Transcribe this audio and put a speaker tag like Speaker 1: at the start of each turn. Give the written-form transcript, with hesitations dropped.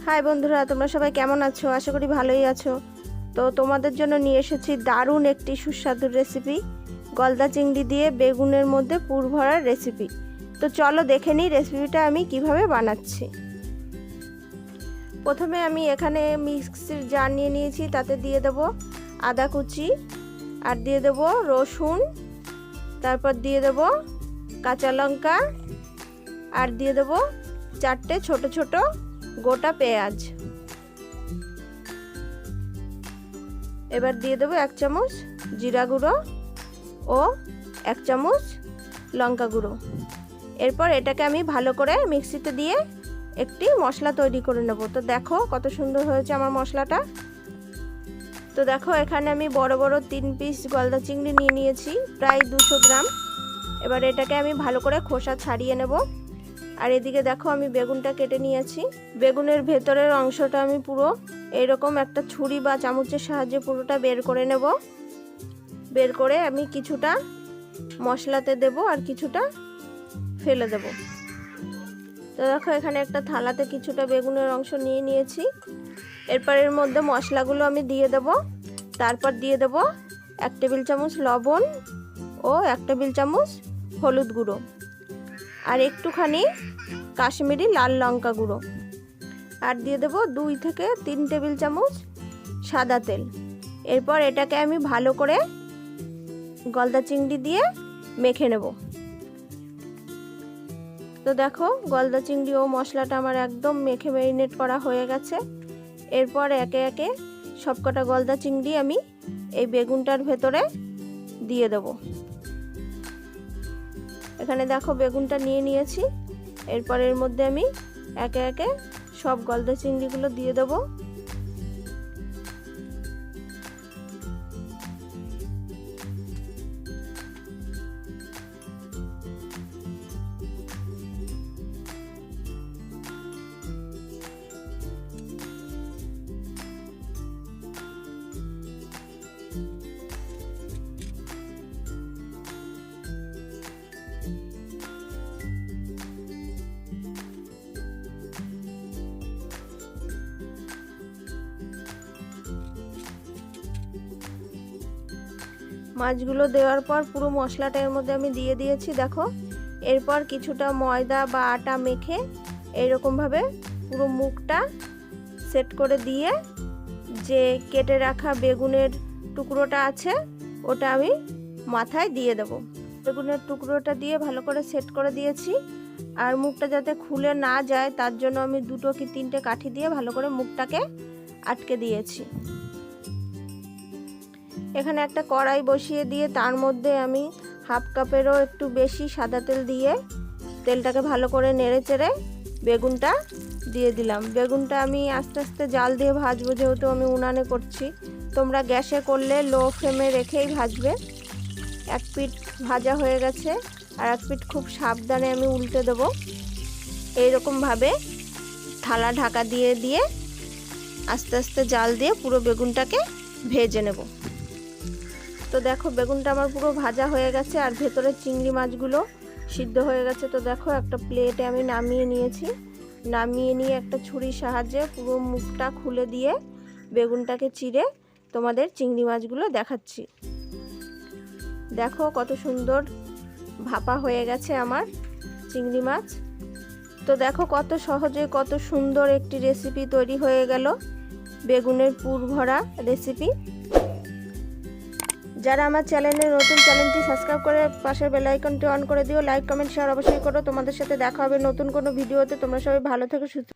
Speaker 1: High বন্ধুরা, তোমরা সবাই কেমন আছো? আশা করি ভালোই আছো। তো তোমাদের জন্য নিয়ে এসেছি দারুণ একটি সুস্বাদু রেসিপি, গলদা চিংড়ি দিয়ে বেগুনের মধ্যে পুর ভরার রেসিপি। তো চলো দেখে নিই রেসিপিটা আমি কিভাবে বানাচ্ছি। প্রথমে আমি এখানে মিক্সির জার নিয়ে নিয়েছি, তাতে দিয়ে দেব আদা কুচি, আর দিয়ে দেব রসুন, তারপর দিয়ে দেব কাঁচা লঙ্কা, আর দিয়ে দেব 4টে ছোট ছোট গোটা পেঁয়াজ। এবার দিয়ে দেবো 1 চামচ জিরা গুঁড়ো ও 1 চামচ লঙ্কা গুঁড়ো। এরপর এটাকে আমি ভালো করে মিক্সিতে দিয়ে একটি মশলা তৈরি করে নেব। তো দেখো কত সুন্দর হয়েছে আমার মশলাটা। তো দেখো এখানে আমি বড় বড় 3 পিস গলদা চিংড়ি নিয়ে নিয়েছি, প্রায় 200 গ্রাম। এবার এটাকে আমি ভালো করে খোসা ছাড়িয়ে নেব। আর এদিকে দেখো আমি বেগুনটা কেটে নিয়েছি। বেগুনের ভেতরের অংশটা আমি পুরো এরকম একটা ছুরি বা চামচের সাহায্যে পুরোটা বের করে নেব। বের করে আমি কিছুটা মশলাতে দেব আর কিছুটা ফেলে দেব। তো দেখো এখানে একটা থালাতে কিছুটা বেগুনের অংশ নিয়ে নিয়েছি। এরপর এর মধ্যে মশলাগুলো আমি দিয়ে দেব। তারপর দিয়ে দেব 1 টেবিল চামচ লবণ ও 1 টেবিল চামচ হলুদ গুঁড়ো, আর একটুখানি কাশ্মীরি লাল লঙ্কা গুঁড়ো, আর দিয়ে দেব 2 থেকে 3 টেবিল চামচ সাদা তেল। এরপর এটাকে আমি ভালো করে গলদা চিংড়ি দিয়ে মেখে নেব। তো দেখো গলদা চিংড়ি ও মশলাটা আমার একদম মেখে ম্যারিনেট করা হয়ে গেছে। এরপর একে একে সবকটা গলদা চিংড়ি আমি এই বেগুনটার ভেতরে দিয়ে দেব। এখানে দেখো বেগুনটা নিয়ে নিয়েছি। এরপর এর মধ্যে আমি একে একে সব গলদা চিংড়িগুলো দিয়ে দেব। মাছগুলো দেওয়ার পর পুরো মশলাটা এর মধ্যে আমি দিয়ে দিয়েছি দেখো। এরপর কিছুটা ময়দা বা আটা মেখে এইরকমভাবে পুরো মুখটা সেট করে দিয়ে যে কেটে রাখা বেগুনের টুকরোটা আছে ওটা আমি মাথায় দিয়ে দেব। বেগুনের টুকরোটা দিয়ে ভালো করে সেট করে দিয়েছি। আর মুখটা যাতে খুলে না যায় তার জন্য আমি 2 কি 3টে কাঠি দিয়ে ভালো করে মুখটাকে আটকে দিয়েছি। এখানে একটা কড়াই বসিয়ে দিয়ে তার মধ্যে আমি 1/2 কাপেরও একটু বেশি সাদা তেল দিয়ে তেলটাকে ভালো করে নেড়ে চেড়ে বেগুনটা দিয়ে দিলাম। বেগুনটা আমি আস্তে আস্তে জাল দিয়ে ভাজবো, যেহেতু আমি উনানে করছি। তোমরা গ্যাসে করলে লো ফ্লেমে রেখেই ভাজবে। 1 পিঠ ভাজা হয়ে গেছে, আর 1 পিঠ খুব সাবধানে আমি উল্টে দেবো। এইরকমভাবে থালা ঢাকা দিয়ে দিয়ে আস্তে আস্তে জাল দিয়ে পুরো বেগুনটাকে ভেজে নেব। তো দেখো বেগুনটা আমার পুরো ভাজা হয়ে গেছে, আর ভেতরে চিংড়ি মাছগুলো সিদ্ধ হয়ে গেছে। তো দেখো একটা প্লেটে আমি নামিয়ে নিয়েছি। নামিয়ে নিয়ে একটা ছুরির সাহায্যে পুরো মুখটা খুলে দিয়ে বেগুনটাকে চিড়ে তোমাদের চিংড়ি মাছগুলো দেখাচ্ছি। দেখো কত সুন্দর ভাপা হয়ে গেছে আমার চিংড়ি মাছ। তো দেখো কত সহজে কত সুন্দর একটি রেসিপি তৈরি হয়ে গেল, বেগুনের পুর ভরা রেসিপি। যারা আমার চ্যানেলে নতুন, চ্যানেলটি সাবস্ক্রাইব করে পাশের বেল আইকনটি অন করে দিও। লাইক কমেন্ট শেয়ার অবশ্যই করো। তোমাদের সাথে দেখা হবে নতুন কোনো ভিডিওতে। তোমরা সবাই ভালো থেকো, সুস্থ